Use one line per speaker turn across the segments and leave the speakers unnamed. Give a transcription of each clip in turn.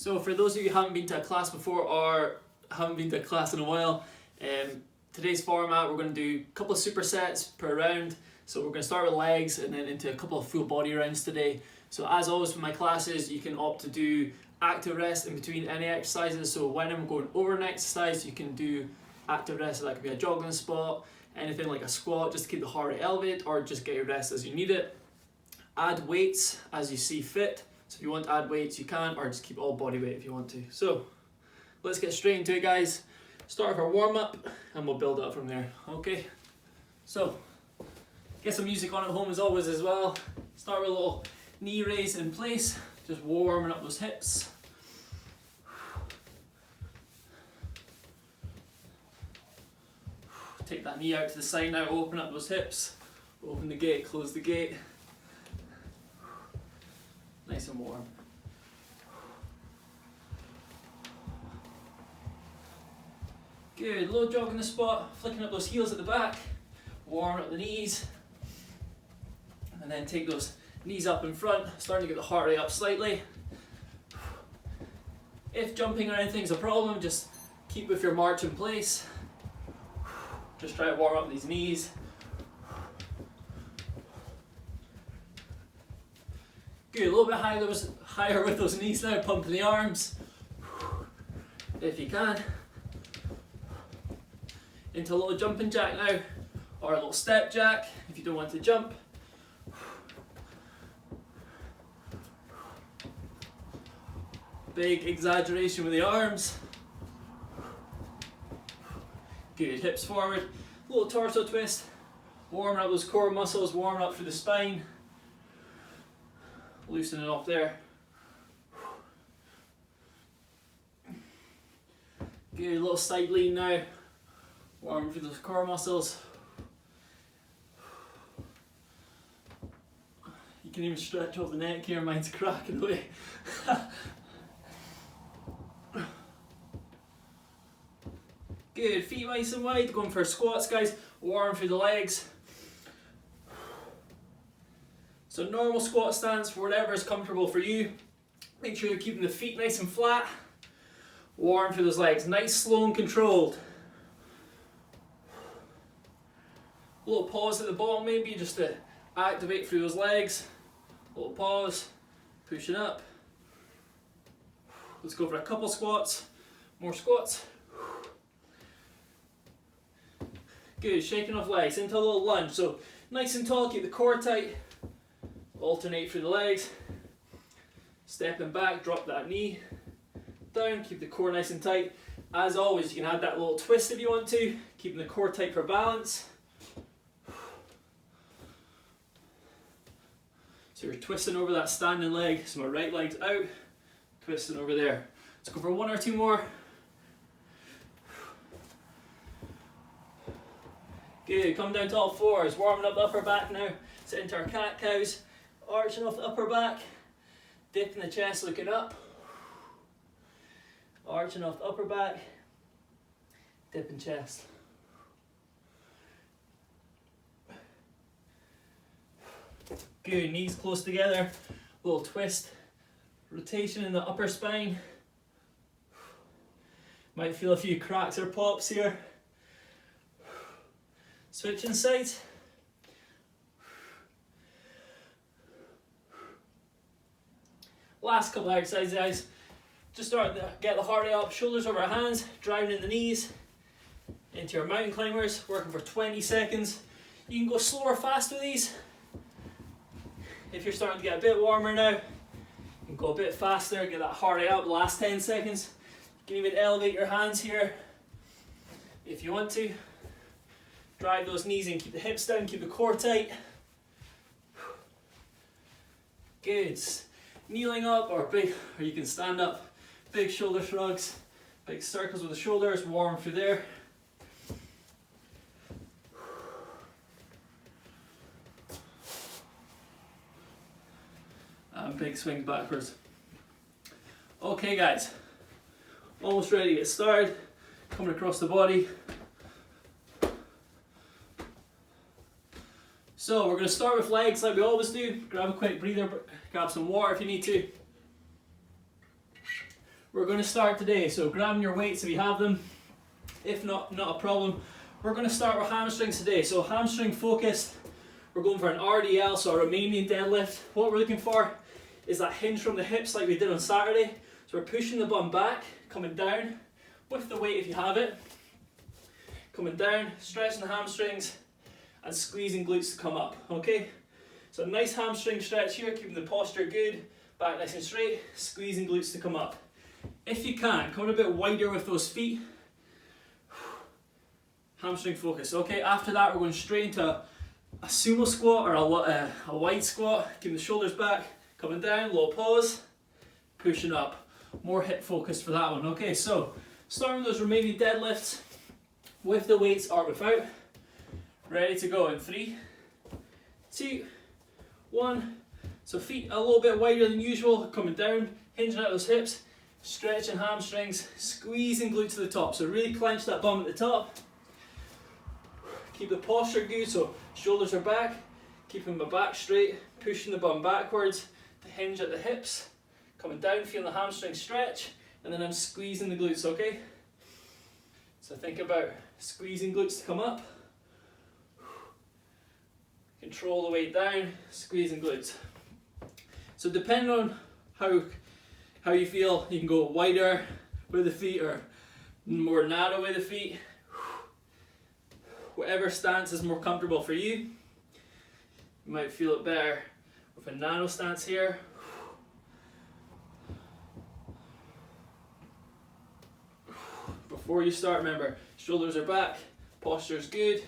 So for those of you who haven't been to a class before or haven't been to a class in a while, today's format, we're going to do a couple of supersets per round. So we're going to start with legs and then into a couple of full body rounds today. So as always with my classes, you can opt to do active rest in between any exercises. So when I'm going over an exercise, you can do active rest. So that could be a jogging spot, anything like a squat, just to keep the heart rate elevated, or just get your rest as you need it. Add weights as you see fit. So if you want to add weights, you can, or just keep all body weight if you want to. So let's get straight into it, guys. Start with our warm up and we'll build up from there. Okay, so get some music on at home as always as well. Start with a little knee raise in place, just warming up those hips. Take that knee out to the side now, open up those hips. Open the gate, close the gate. Nice and warm. Good, low jog in the spot, flicking up those heels at the back, warming up the knees, and then take those knees up in front, starting to get the heart rate up slightly. If jumping or anything's a problem, just keep with your march in place. Just try to warm up these knees. Good, a little bit higher with those knees now, pumping the arms, if you can. Into a little jumping jack now, or a little step jack if you don't want to jump. Big exaggeration with the arms. Good, hips forward, little torso twist, warming up those core muscles, warming up through the spine. Loosen it off there. Good, little side lean now. Warm through those core muscles. You can even stretch off the neck here, mine's cracking away. Good, feet nice and wide, going for squats guys, warm through the legs. So normal squat stance for whatever is comfortable for you. Make sure you're keeping the feet nice and flat. Warm through those legs, nice, slow and controlled. A little pause at the bottom maybe just to activate through those legs. A little pause, pushing up. Let's go for a couple squats, more squats. Good, shaking off legs into a little lunge. So nice and tall, keep the core tight. Alternate through the legs. Stepping back, drop that knee down, keep the core nice and tight. As always, you can add that little twist if you want to, keeping the core tight for balance. So you're twisting over that standing leg, so my right leg's out, twisting over there. Let's go for one or two more. Good, come down to all fours, warming up the upper back now. Sit into our cat cows, arching off the upper back, dipping the chest, looking up. Arching off the upper back, dipping chest. Good, knees close together, little twist, rotation in the upper spine. Might feel a few cracks or pops here. Switching sides. Last couple of exercises, guys. Just start to get the heart rate up, shoulders over our hands, driving in the knees into your mountain climbers, working for 20 seconds. You can go slow or fast with these. If you're starting to get a bit warmer now, you can go a bit faster, get that heart rate up the last 10 seconds. You can even elevate your hands here if you want to. Drive those knees in, keep the hips down, keep the core tight. Good. Kneeling up or you can stand up. Big shoulder shrugs, big circles with the shoulders, warm through there. And big swings backwards. Okay guys, almost ready to get started. Coming across the body. So we're going to start with legs like we always do. Grab a quick breather, grab some water if you need to. we're going to start today. So grabbing your weights if you have them. If not, not a problem. We're going to start with hamstrings today. So hamstring focused. We're going for an RDL, so a Romanian deadlift. What we're looking for is that hinge from the hips like we did on Saturday. So we're pushing the bum back, coming down with the weight if you have it. Coming down, stretching the hamstrings and squeezing glutes to come up, okay? So a nice hamstring stretch here, keeping the posture good, back nice and straight, squeezing glutes to come up. If you can, come a bit wider with those feet. Hamstring focus, okay? After that, we're going straight into a sumo squat or a wide squat, keeping the shoulders back, coming down, low pause, pushing up. More hip focused for that one, okay? So, starting with those Romanian deadlifts, with the weights or without. Ready to go in 3, 2, 1. So feet a little bit wider than usual, coming down, hinging out those hips, stretching hamstrings, squeezing glute to the top. So really clench that bum at the top. Keep the posture good, so shoulders are back, keeping my back straight, pushing the bum backwards to hinge at the hips, coming down, feeling the hamstring stretch, and then I'm squeezing the glutes, okay? So think about squeezing glutes to come up. Control the weight down, squeezing glutes. So depending on how you feel, you can go wider with the feet or more narrow with the feet. Whatever stance is more comfortable for you. You might feel it better with a narrow stance here. Before you start, remember, shoulders are back, posture is good.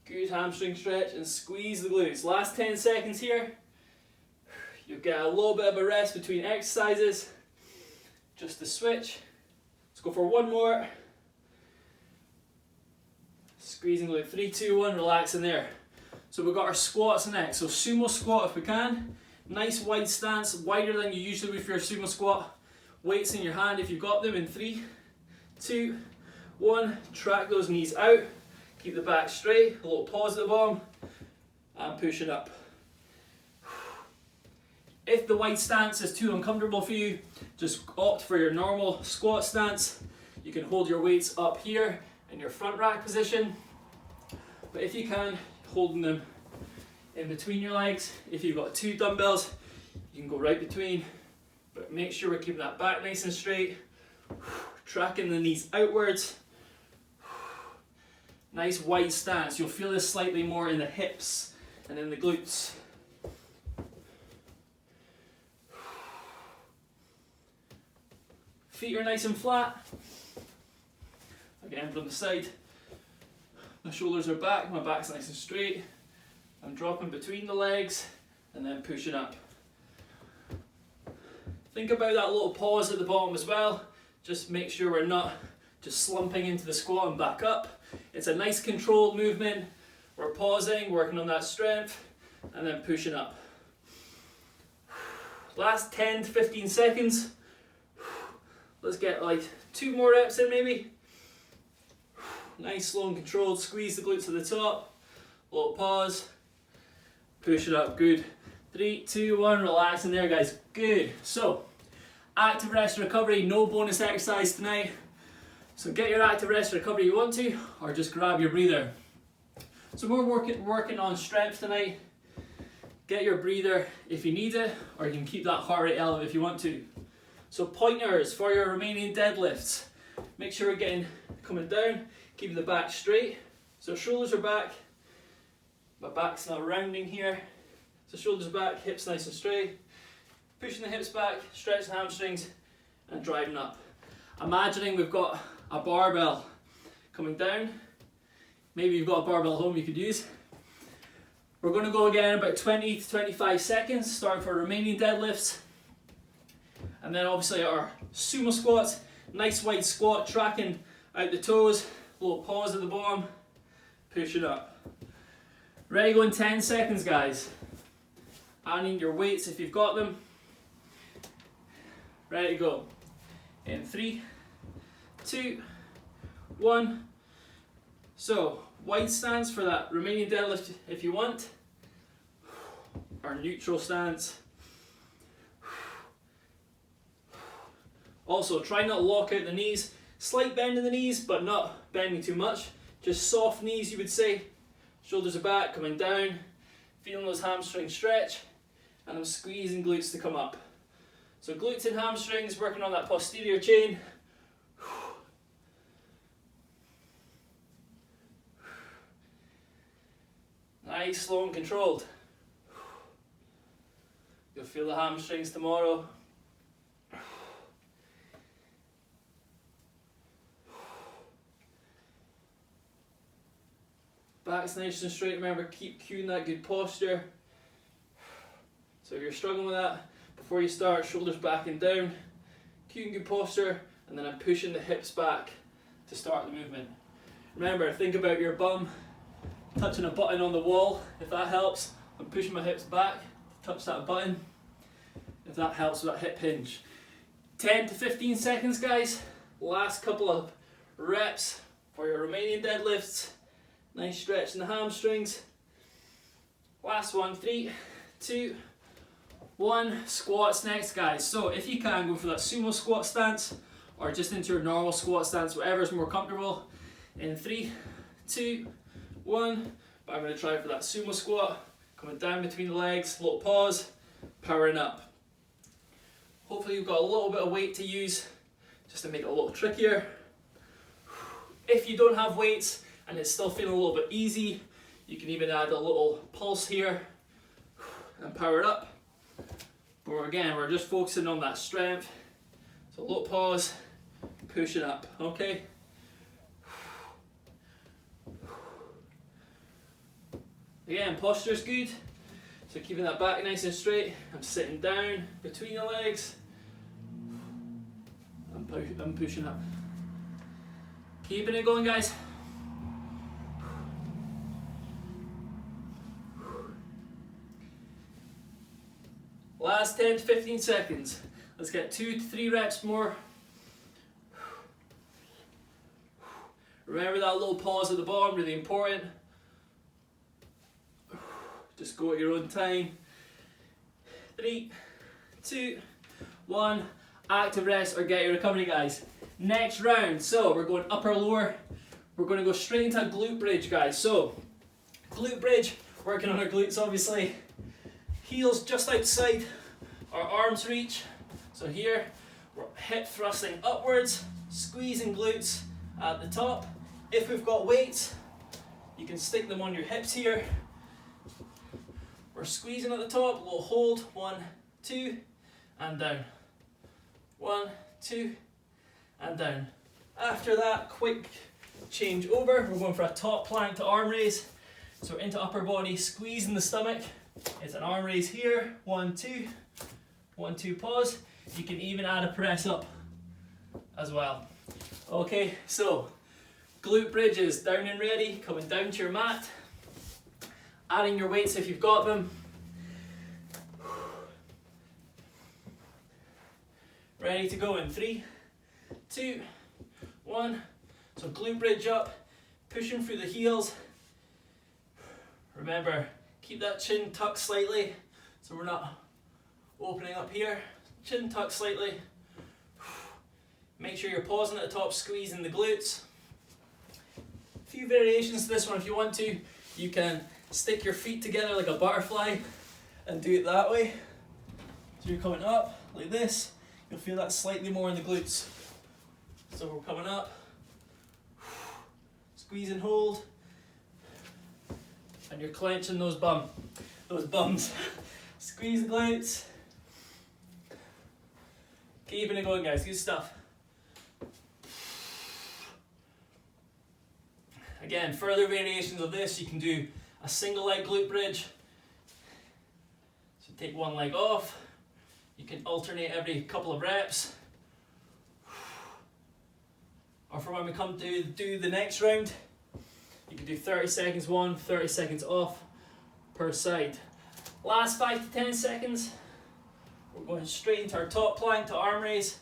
Good hamstring stretch and squeeze the glutes. Last 10 seconds here. You'll get a little bit of a rest between exercises. Just to switch. Let's go for one more. Squeezing glute. 3, 2, 1, relax in there. So we've got our squats next. So sumo squat if we can. Nice wide stance, wider than you usually would for your sumo squat. Weights in your hand if you've got them in 3, 2, 1. Track those knees out. Keep the back straight. A little pause at the bottom. And pushing up. If the wide stance is too uncomfortable for you, just opt for your normal squat stance. You can hold your weights up here in your front rack position. But if you can, holding them in between your legs. If you've got 2 dumbbells, you can go right between. But make sure we're keeping that back nice and straight. Tracking the knees outwards. Nice wide stance. You'll feel this slightly more in the hips and in the glutes. Feet are nice and flat. Again from the side. My shoulders are back, my back's nice and straight. I'm dropping between the legs and then pushing up. Think about that little pause at the bottom as well. Just make sure we're not just slumping into the squat and back up. It's a nice controlled movement. We're pausing, working on that strength, and then pushing up. Last 10 to 15 seconds. Let's get like 2 more reps in maybe. Nice, slow and controlled. Squeeze the glutes to the top. Little pause. Push it up, good. 3, 2, 1, relax in there guys, good. So, active rest recovery, no bonus exercise tonight. So get your active rest recovery you want to, or just grab your breather. So we're working on strength tonight. Get your breather if you need it, or you can keep that heart rate elevated if you want to. So pointers for your Romanian deadlifts. Make sure we're coming down, keeping the back straight. So shoulders are back, my back's not rounding here. So shoulders back, hips nice and straight. Pushing the hips back, stretch the hamstrings, and driving up. Imagining we've got a barbell coming down. Maybe you've got a barbell at home you could use. We're going to go again about 20 to 25 seconds, starting for Romanian deadlifts. And then obviously our sumo squats, nice wide squat, tracking out the toes, little pause at the bottom, push it up. Ready to go in 10 seconds guys. Adding your weights if you've got them. Ready to go. In 3, 2, 1. So, wide stance for that Romanian deadlift if you want. Our neutral stance. Also, try not to lock out the knees. Slight bend in the knees, but not bending too much. Just soft knees, you would say. Shoulders are back, coming down. Feeling those hamstrings stretch. And I'm squeezing glutes to come up. So glutes and hamstrings, working on that posterior chain. Nice, slow and controlled. You'll feel the hamstrings tomorrow. Back's nice and straight. Remember, keep cueing that good posture. So if you're struggling with that, before you start, shoulders back and down, cueing good posture, and then I'm pushing the hips back to start the movement. Remember, think about your bum touching a button on the wall. If that helps, I'm pushing my hips back to touch that button. If that helps with that hip hinge. 10 to 15 seconds, guys. Last couple of reps for your Romanian deadlifts. Nice stretch in the hamstrings. Last one, 3, 2, 1. Squats next, guys. So if you can, go for that sumo squat stance or just into your normal squat stance, whatever's more comfortable. In 3, 2, 1. But I'm going to try for that sumo squat. Coming down between the legs, little pause, powering up. Hopefully you've got a little bit of weight to use just to make it a little trickier. If you don't have weights and it's still feeling a little bit easy, you can even add a little pulse here and power it up. But again, we're just focusing on that strength. So a little pause, push it up, okay? Again, posture's good. So keeping that back nice and straight. I'm sitting down between the legs. I'm pushing up. Keeping it going, guys. Last 10 to 15 seconds. Let's get 2 to 3 reps more. Remember that little pause at the bottom, really important. Just go at your own time. 3, 2, 1. Active rest or get your recovery, guys. Next round, so we're going upper lower. We're going to go straight into a glute bridge, guys. So glute bridge, working on our glutes obviously. Heels just outside our arms reach. So here we're hip thrusting upwards, squeezing glutes at the top. If we've got weights, you can stick them on your hips here. We're squeezing at the top, a little hold, 1, 2, and down. 1, 2, and down. After that, quick change over. We're going for a top plank to arm raise. So into upper body, squeezing the stomach. It's an arm raise here, 1, 2, 1, 2, pause. You can even add a press up as well. Okay, so glute bridges, down and ready, coming down to your mat. Adding your weights if you've got them. Ready to go in 3, 2, 1. So glute bridge up, pushing through the heels. Remember, keep that chin tucked slightly so we're not opening up here. Chin tucked slightly. Make sure you're pausing at the top, squeezing the glutes. A few variations to this one if you want to. You can stick your feet together like a butterfly and do it that way. So you're coming up like this. You'll feel that slightly more in the glutes. So we're coming up, squeeze and hold, and you're clenching those bums. Squeeze the glutes. Keeping it going, guys. Good stuff. Again, further variations of this, you can do a single leg glute bridge. So take one leg off. You can alternate every couple of reps. Or for when we come to do the next round, you can do 30 seconds on, 30 seconds off per side. Last 5 to 10 seconds, we're going straight into our top plank to arm raise.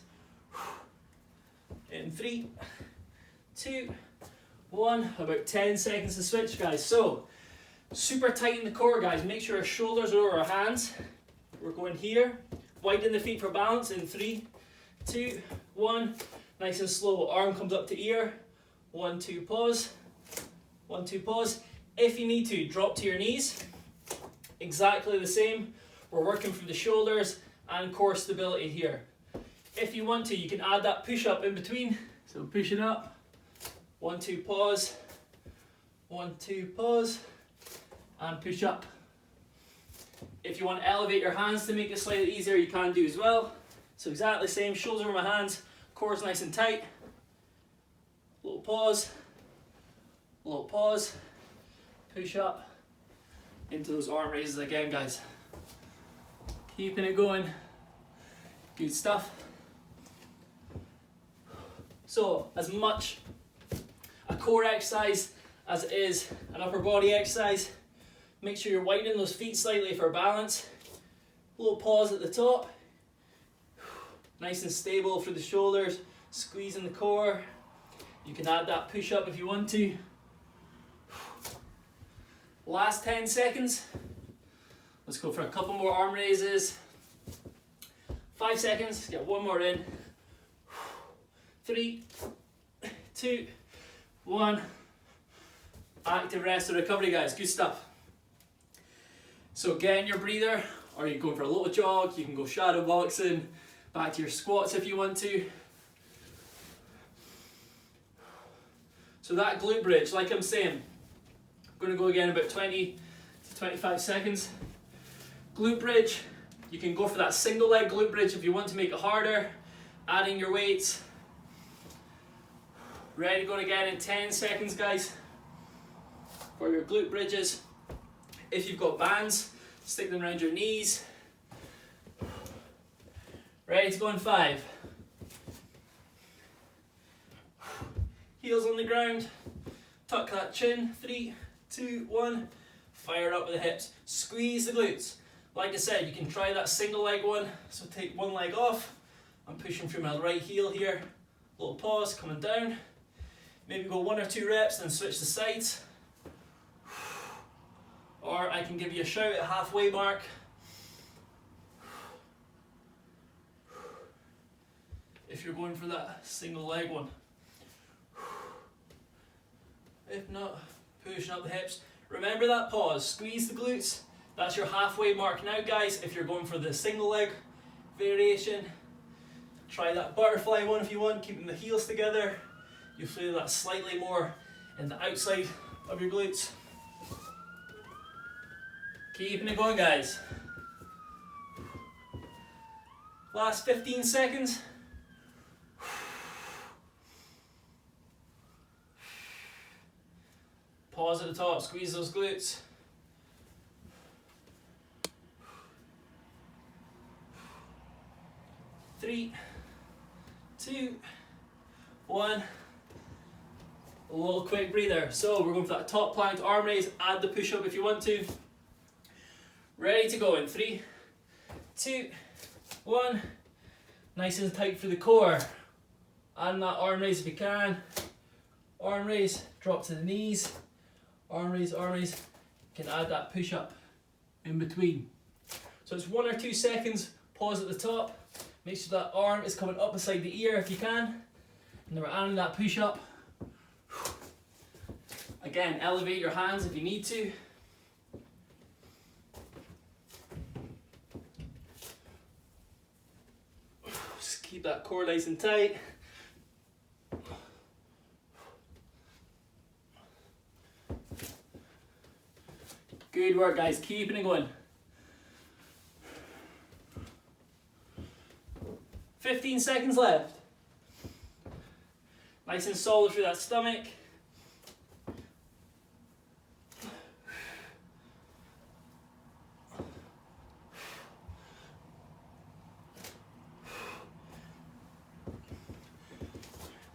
In 3, 2, 1, about 10 seconds to switch, guys. So, super tighten the core, guys. Make sure our shoulders are over our hands. We're going here. Widen the feet for balance in 3, 2, 1. Nice and slow, arm comes up to ear. 1, 2, pause. 1, 2, pause. If you need to, drop to your knees. Exactly the same. We're working through the shoulders and core stability here. If you want to, you can add that push up in between. So push it up. 1, 2, pause. 1, 2, pause. And push up. If you want to elevate your hands to make it slightly easier, you can do as well. So exactly the same, shoulders over my hands, core's nice and tight. Little pause, push up into those arm raises again, guys. Keeping it going, good stuff. So as much a core exercise as it is an upper body exercise, make sure you're widening those feet slightly for balance. Little pause at the top. Nice and stable through the shoulders, squeezing the core. You can add that push up if you want to. Last 10 seconds. Let's go for a couple more arm raises. 5 seconds, get one more in. 3, 2, 1. Active rest and recovery, guys, good stuff. So get in your breather, or you can go for a little jog, you can go shadow boxing, back to your squats if you want to. So that glute bridge, like I'm saying, I'm going to go again about 20 to 25 seconds. Glute bridge, you can go for that single leg glute bridge if you want to make it harder, adding your weights. Ready to go again in 10 seconds, guys, for your glute bridges. If you've got bands, stick them around your knees. Ready to go in 5. Heels on the ground. Tuck that chin. 3, 2, 1. Fire up with the hips. Squeeze the glutes. Like I said, you can try that single leg one. So take one leg off. I'm pushing through my right heel here. Little pause, coming down. Maybe go 1 or 2 reps, then switch the sides. Or I can give you a shout at halfway mark. If you're going for that single leg one. If not, pushing up the hips. Remember that pause, squeeze the glutes. That's your halfway mark now, guys. If you're going for the single leg variation, try that butterfly one if you want, keeping the heels together. You feel that slightly more in the outside of your glutes. Keeping it going, guys. Last 15 seconds. Pause at the top, squeeze those glutes. Three, 2, 1. A little quick breather. So we're going for that top plank arm raise. Add the push up if you want to. Ready to go in 3, 2, 1. Nice and tight for the core. Add that arm raise if you can. Arm raise, drop to the knees. Arm raise, arm raise. You can add that push up in between. So it's 1 or 2 seconds. Pause at the top. Make sure that arm is coming up beside the ear if you can. And then we're adding that push up. Again, elevate your hands if you need to. Just keep that core nice and tight. Good work, guys. Keeping it going. 15 seconds left. Nice and solid through that stomach.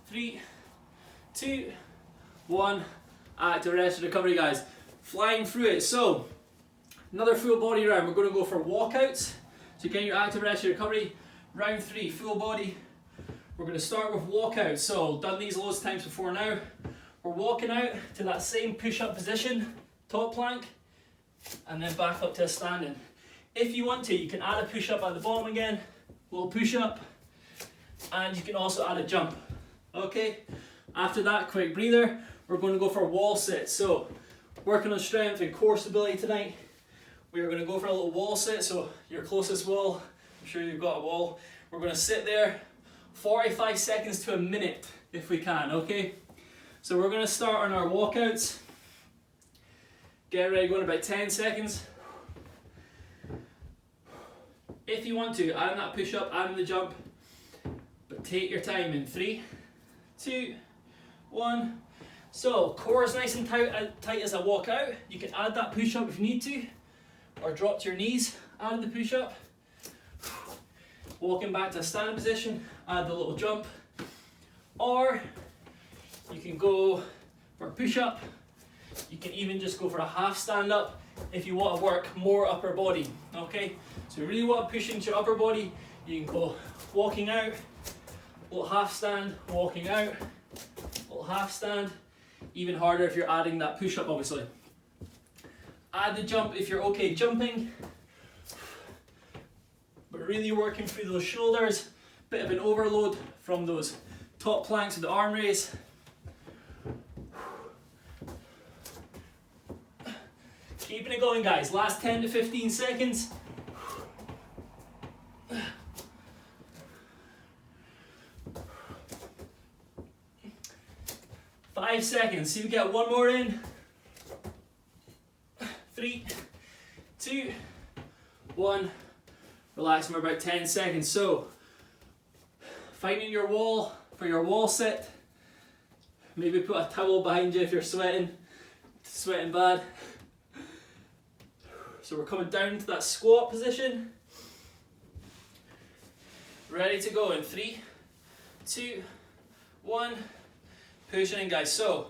Three, 2, 1. Active rest and recovery, guys. Flying through it. So, another full body round. We're going to go for walkouts. So, getting your active rest and recovery. Round 3, full body. We're going to start with walkouts. So, done these loads of times before now. We're walking out to that same push-up position, top plank, and then back up to a standing. If you want to, you can add a push-up at the bottom again. Little push-up. and you can also add a jump. Okay, after that quick breather, we're going to go for wall sit. So working on strength and core stability tonight, we are going to go for a little wall sit. So your closest wall, I'm sure you've got a wall, we're going to sit there 45 seconds to a minute if we can. Okay, so we're going to start on our walkouts. Get ready, going about 10 seconds. If you want to, add in that push up, add in the jump, but take your time in 3, 2, 1. So core is nice and tight as I walk out. You can add that push up if you need to, or drop to your knees, add the push up. Walking back to a standing position, add the little jump, or you can go for a push up. You can even just go for a half stand up if you want to work more upper body. Okay, so you really want to push into your upper body, you can go walking out, little half stand, walking out, little half stand. Even harder if you're adding that push up, obviously. Add the jump if you're okay jumping, but really working through those shoulders. Bit of an overload from those top planks of the arm raise. Keeping it going, guys. Last 10 to 15 seconds. Five seconds. See if we get one more in. 3, 2, 1. Relax for about 10 seconds. So, finding your wall for your wall sit. Maybe put a towel behind you if you're sweating bad. So we're coming down to that squat position. Ready to go in 3, 2, 1. Pushing in, guys. So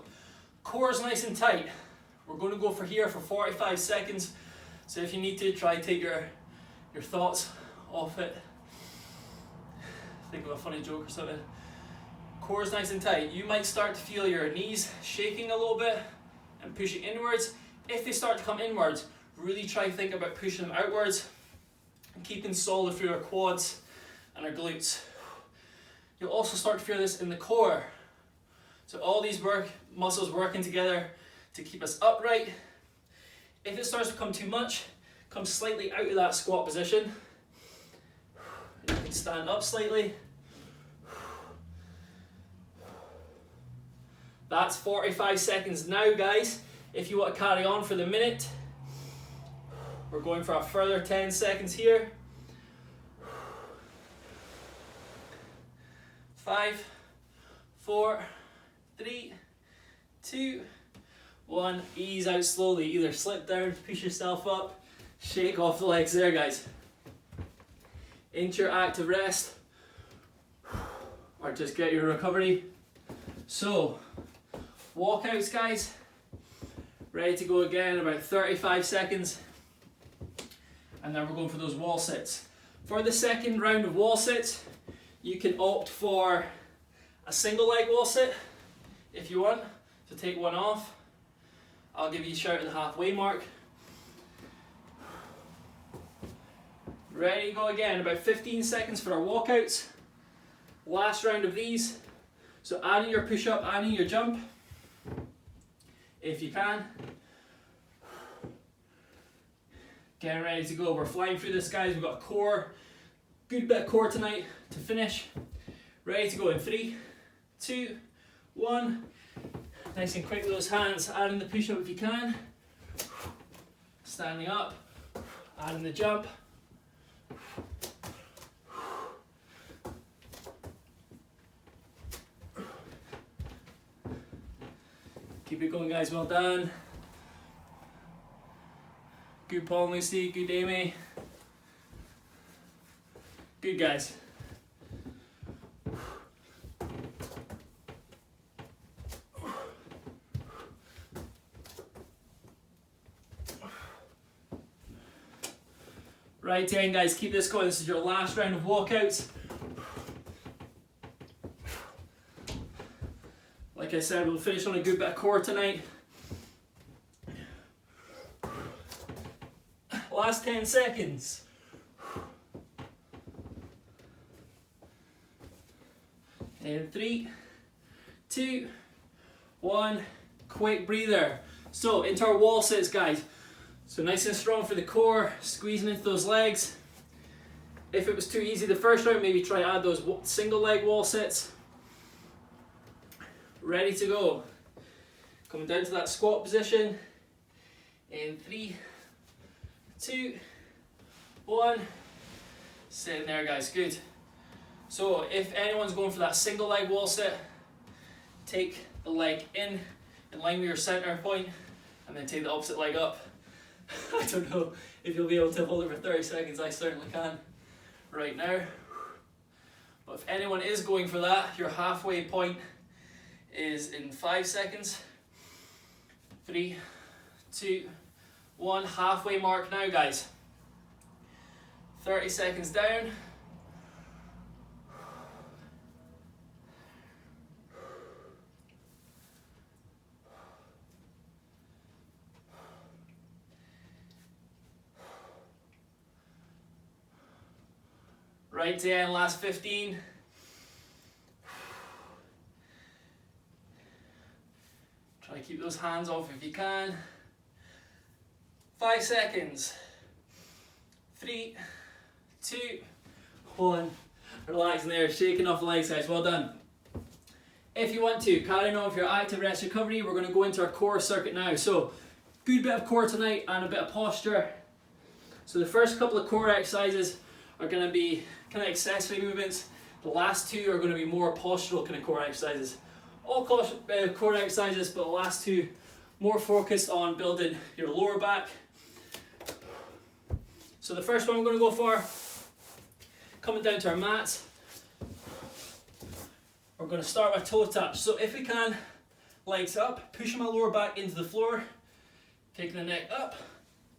core's nice and tight. We're going to go for here for 45 seconds. So if you need to, try to take your thoughts off it. Think of a funny joke or something. Core's nice and tight. You might start to feel your knees shaking a little bit and pushing inwards. If they start to come inwards, really try to think about pushing them outwards and keeping solid through our quads and our glutes. You'll also start to feel this in the core. So all these muscles working together to keep us upright. If it starts to become too much, come slightly out of that squat position. You can stand up slightly. That's 45 seconds now, guys. If you want to carry on for the minute, we're going for a further 10 seconds here. 5, 4, 3, 2, 1. Ease out slowly. Either slip down, push yourself up, shake off the legs there, guys. Into your active rest, or just get your recovery. So, walkouts, guys. Ready to go again, about 35 seconds. And then we're going for those wall sits. For the second round of wall sits, you can opt for a single leg wall sit if you want to take one off. I'll give you a shout at the halfway mark. Ready to go again, about 15 seconds for our walkouts. Last round of these. So adding your push up, adding your jump, if you can. Getting ready to go. We're flying through this, guys. We've got a core, good bit of core tonight to finish. Ready to go in 3, 2, 1. Nice and quick with those hands. Adding the push up if you can. Standing up. Adding the jump. Keep it going, guys. Well done. Good Paul and Lucy, good Amy. Good, guys. Right, Iain, guys, keep this going. This is your last round of walkouts. Like I said, we'll finish on a good bit of core tonight. Last 10 seconds. In 3, 2, 1, quick breather. So into our wall sits, guys. So nice and strong for the core, squeezing into those legs. If it was too easy the first round, maybe try to add those single leg wall sits. Ready to go. Coming down to that squat position. In 3, 2, 1. Sitting there, guys, good. So if anyone's going for that single leg wall sit, take the leg in line with your center point, and then take the opposite leg up. I don't know if you'll be able to hold it for 30 seconds, I certainly can right now. But if anyone is going for that, your halfway point is in 5 seconds. 3, 2, 1, halfway mark now, guys. 30 seconds down. Right to end, last 15. Try to keep those hands off if you can. 5 seconds. 3, 2, 1. Relax in there, shaking off the legs, guys. Well done. If you want to, carrying on with your active rest recovery, we're going to go into our core circuit now. So, good bit of core tonight and a bit of posture. So the first couple of core exercises are going to be kind of accessory movements. The last two are going to be more postural kind of core exercises. All core exercises, but the last two more focused on building your lower back. So the first one we're going to go for, coming down to our mats, we're going to start with toe touch. So if we can, legs up, pushing my lower back into the floor, taking the neck up,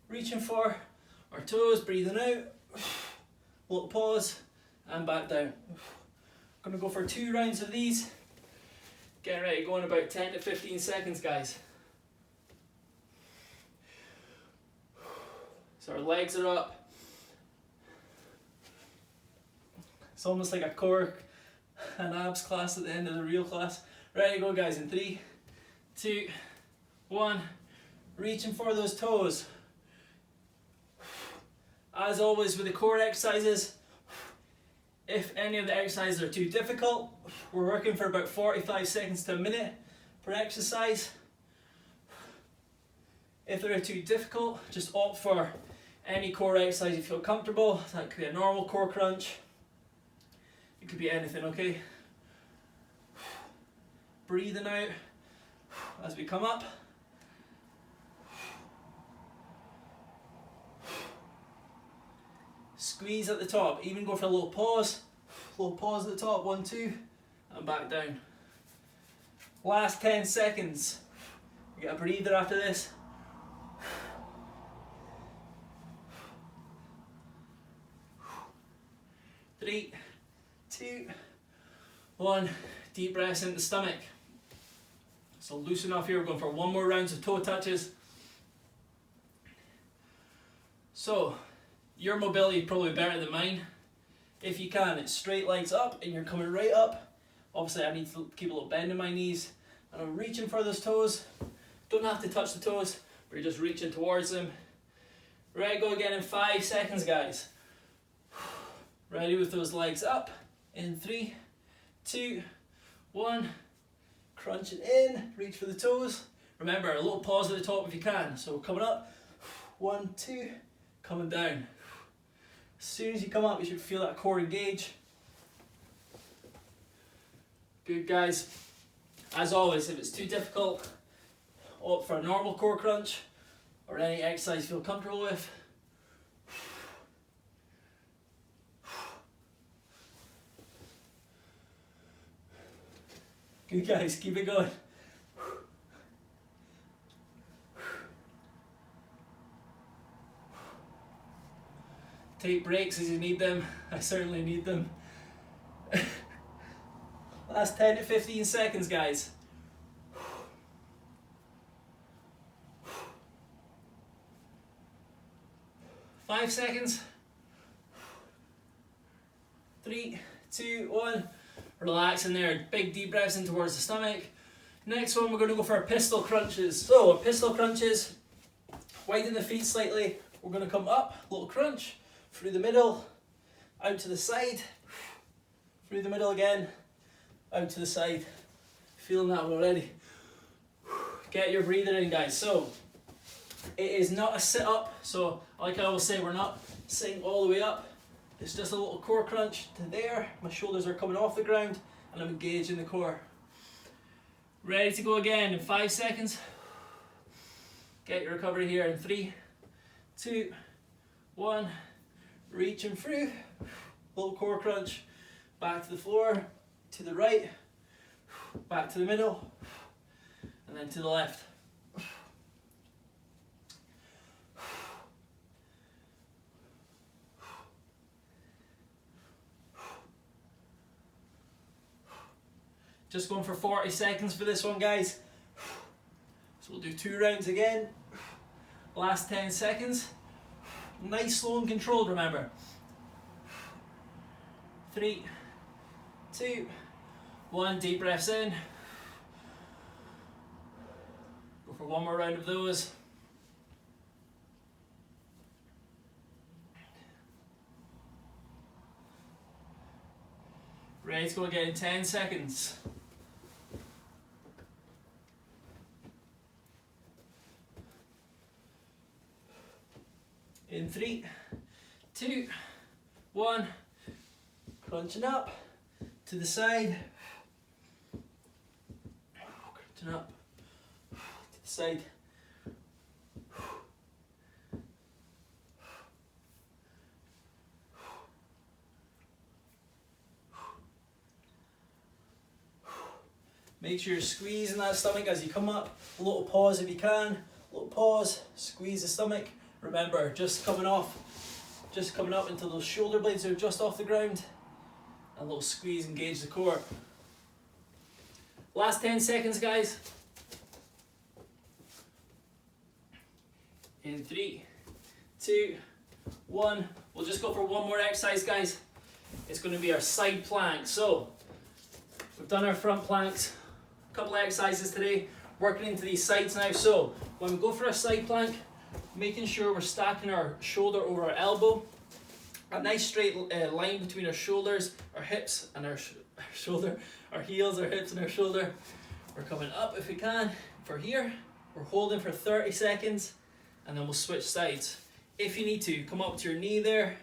reaching for our toes, breathing out, little pause, and back down. Going to go for 2 rounds of these. Getting ready to go in about 10 to 15 seconds, guys. So our legs are up. It's almost like a core and abs class at the end of the real class. Ready to go, guys, in 3, 2, 1. Reaching for those toes. As always with the core exercises, if any of the exercises are too difficult, we're working for about 45 seconds to a minute per exercise. If they're too difficult, just opt for any core exercise you feel comfortable. That could be a normal core crunch. It could be anything, okay? Breathing out as we come up. Squeeze at the top, even go for a little pause at the top, 1, 2, and back down. Last 10 seconds. You get a breather after this. Three, 2, 1. Deep breaths into the stomach. So loosen off here, we're going for 1 more round of toe touches. So, your mobility is probably better than mine. If you can, it's straight legs up and you're coming right up. Obviously I need to keep a little bend in my knees. And I'm reaching for those toes. Don't have to touch the toes, but you're just reaching towards them. Ready to go again in 5 seconds, guys. Ready with those legs up. In 3, 2, 1. Crunch it in, reach for the toes. Remember, a little pause at the top if you can. So coming up, 1, 2, coming down. As soon as you come up, you should feel that core engage. Good, guys. As always, if it's too difficult, opt for a normal core crunch or any exercise you feel comfortable with. Good, guys, keep it going. Take breaks as you need them. I certainly need them. Last 10 to 15 seconds, guys. 5 seconds. 3, 2, 1. Relax in there, big deep breaths in towards the stomach. Next one, we're going to go for our pistol crunches. So, pistol crunches, widen the feet slightly. We're going to come up, little crunch, through the middle, out to the side, through the middle again, out to the side. Feeling that one already. Get your breathing in, guys. So, it is not a sit-up. So, like I always say, we're not sitting all the way up. It's just a little core crunch to there. My shoulders are coming off the ground and I'm engaging the core. Ready to go again in 5 seconds. Get your recovery here in 3, 2, 1. Reaching through. Little core crunch. Back to the floor, to the right, back to the middle, and then to the left. Just going for 40 seconds for this one, guys. So we'll do 2 rounds again. Last 10 seconds. Nice, slow and controlled, remember. 3, 2, 1, deep breaths in. Go for one more round of those. Ready to go again in 10 seconds. In 3, 2, 1. Crunching up to the side. Crunching up to the side. Make sure you're squeezing that stomach as you come up. A little pause if you can. A little pause. Squeeze the stomach. Remember, just coming up until those shoulder blades are just off the ground. A little squeeze, engage the core. Last 10 seconds, guys. In 3, 2, 1. We'll just go for one more exercise, guys. It's going to be our side plank. So, we've done our front planks. A couple of exercises today. Working into these sides now. So, when we go for our side plank, making sure we're stacking our shoulder over our elbow. A nice straight line between our shoulders, our hips, and our shoulder, our heels, our hips, and our shoulder. We're coming up if we can for here. We're holding for 30 seconds, and then we'll switch sides. If you need to, come up to your knee there.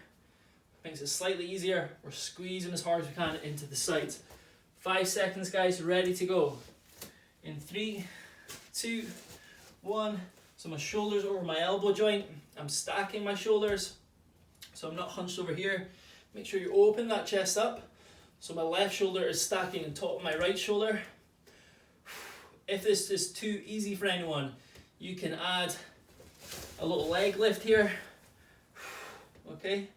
Makes it slightly easier. We're squeezing as hard as we can into the sides. 5 seconds, guys, ready to go. In 3, 2, 1. So my shoulders over my elbow joint. I'm stacking my shoulders. So I'm not hunched over here. Make sure you open that chest up. So my left shoulder is stacking on top of my right shoulder. If this is too easy for anyone, you can add a little leg lift here. Okay.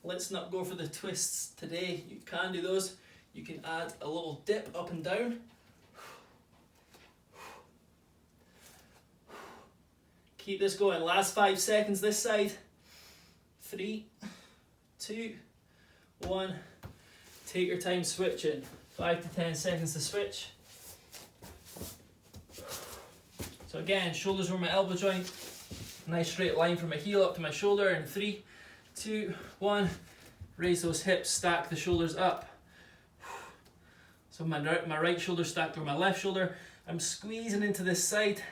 Let's not go for the twists today. You can do those. You can add a little dip up and down. Keep this going. Last 5 seconds this side. 3, 2, 1. Take your time switching. 5 to 10 seconds to switch. So again, shoulders over my elbow joint. Nice straight line from my heel up to my shoulder. In 3, 2, 1. Raise those hips, stack the shoulders up. So my right shoulder stacked over my left shoulder. I'm squeezing into this side.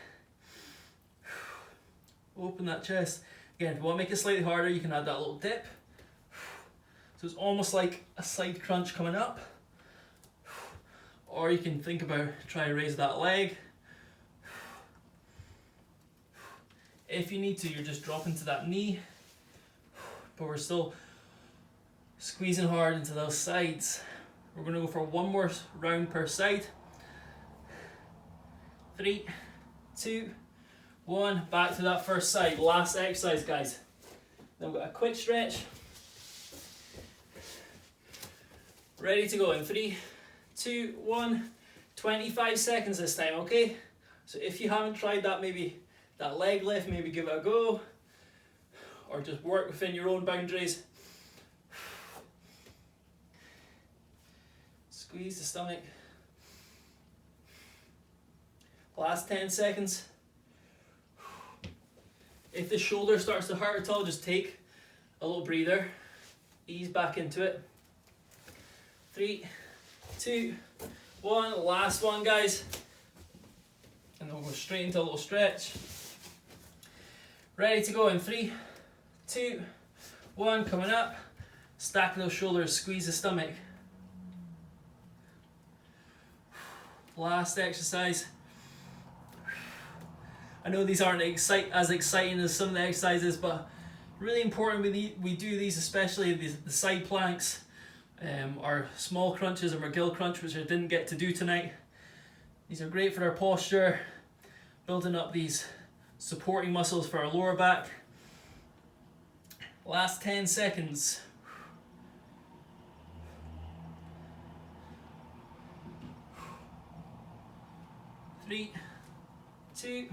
Open that chest. Again, if you want to make it slightly harder, you can add that little dip. So it's almost like a side crunch coming up. Or you can think about trying to raise that leg. If you need to, you're just dropping to that knee. But we're still squeezing hard into those sides. We're going to go for one more round per side. 3, 2, 1. Back to that first side. Last exercise, guys. Then we've got a quick stretch. Ready to go in 3, 2, 1. 25 seconds this time, okay? So if you haven't tried that, maybe that leg lift, maybe give it a go. Or just work within your own boundaries. Squeeze the stomach. Last 10 seconds. If the shoulder starts to hurt at all, just take a little breather. Ease back into it. 3, 2, 1. Last one, guys. And then we'll go straight into a little stretch. Ready to go in 3, 2, 1. Coming up. Stack those shoulders. Squeeze the stomach. Last exercise. I know these aren't as exciting as some of the exercises, but really important we do these, especially the side planks, our small crunches and our gill crunch, which I didn't get to do tonight. These are great for our posture, building up these supporting muscles for our lower back. Last 10 seconds. 3, 2,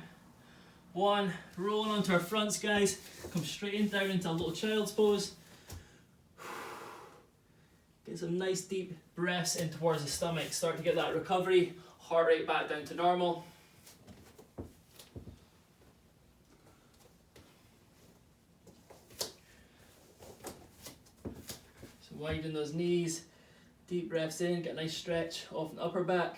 1. Rolling onto our fronts, guys. Come straight in, down into a little child's pose. Get some nice deep breaths in towards the stomach. Start to get that recovery. Heart rate back down to normal. So widen those knees. Deep breaths in. Get a nice stretch off the upper back.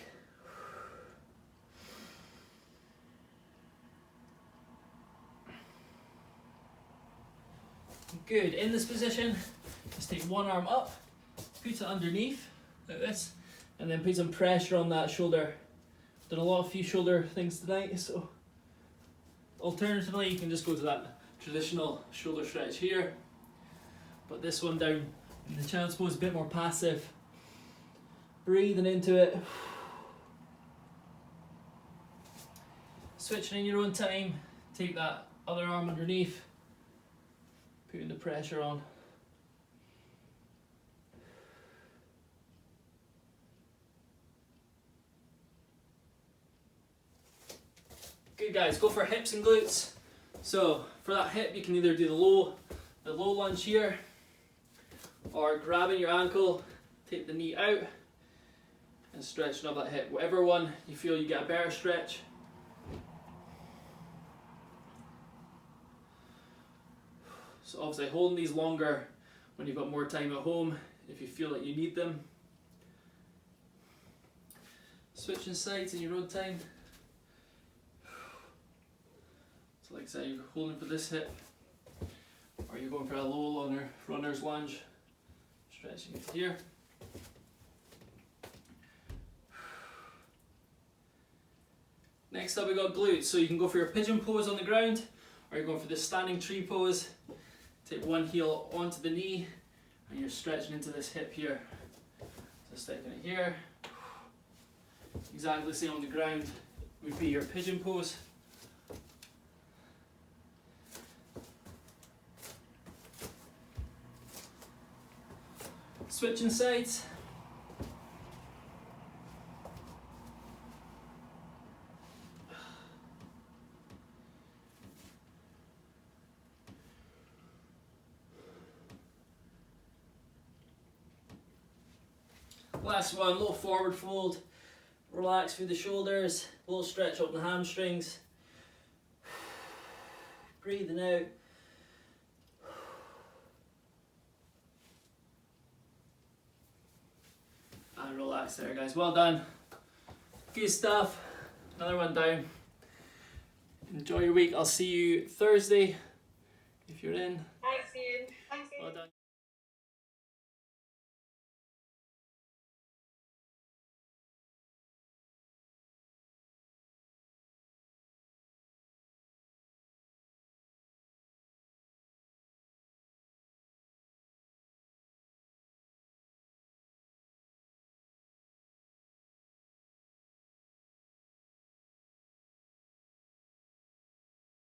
Good. In this position, just take one arm up, put it underneath, like this, and then put some pressure on that shoulder. Done a few shoulder things tonight, so alternatively you can just go to that traditional shoulder stretch here, but this one down in the child's pose is a bit more passive. Breathing into it. Switching in your own time, take that other arm underneath. Putting the pressure on. Good, guys, go for hips and glutes. So for that hip, you can either do the low lunge here, or grabbing your ankle, take the knee out and stretching up that hip. Whatever one you feel you get a better stretch. So obviously holding these longer when you've got more time at home, if you feel like you need them. Switching sides in your own time. So like I said, you're holding for this hip, or you're going for a low runner's lunge, stretching it here. Next up we got glutes, so you can go for your pigeon pose on the ground, or you're going for this standing tree pose. Take one heel onto the knee and you're stretching into this hip here. So sticking it here. Exactly the same on the ground would be your pigeon pose. Switching sides. Last one, little forward fold, relax through the shoulders, a little stretch up the hamstrings, breathing out. And relax there, guys. Well done. Good stuff. Another one down. Enjoy your week. I'll see you Thursday if you're in.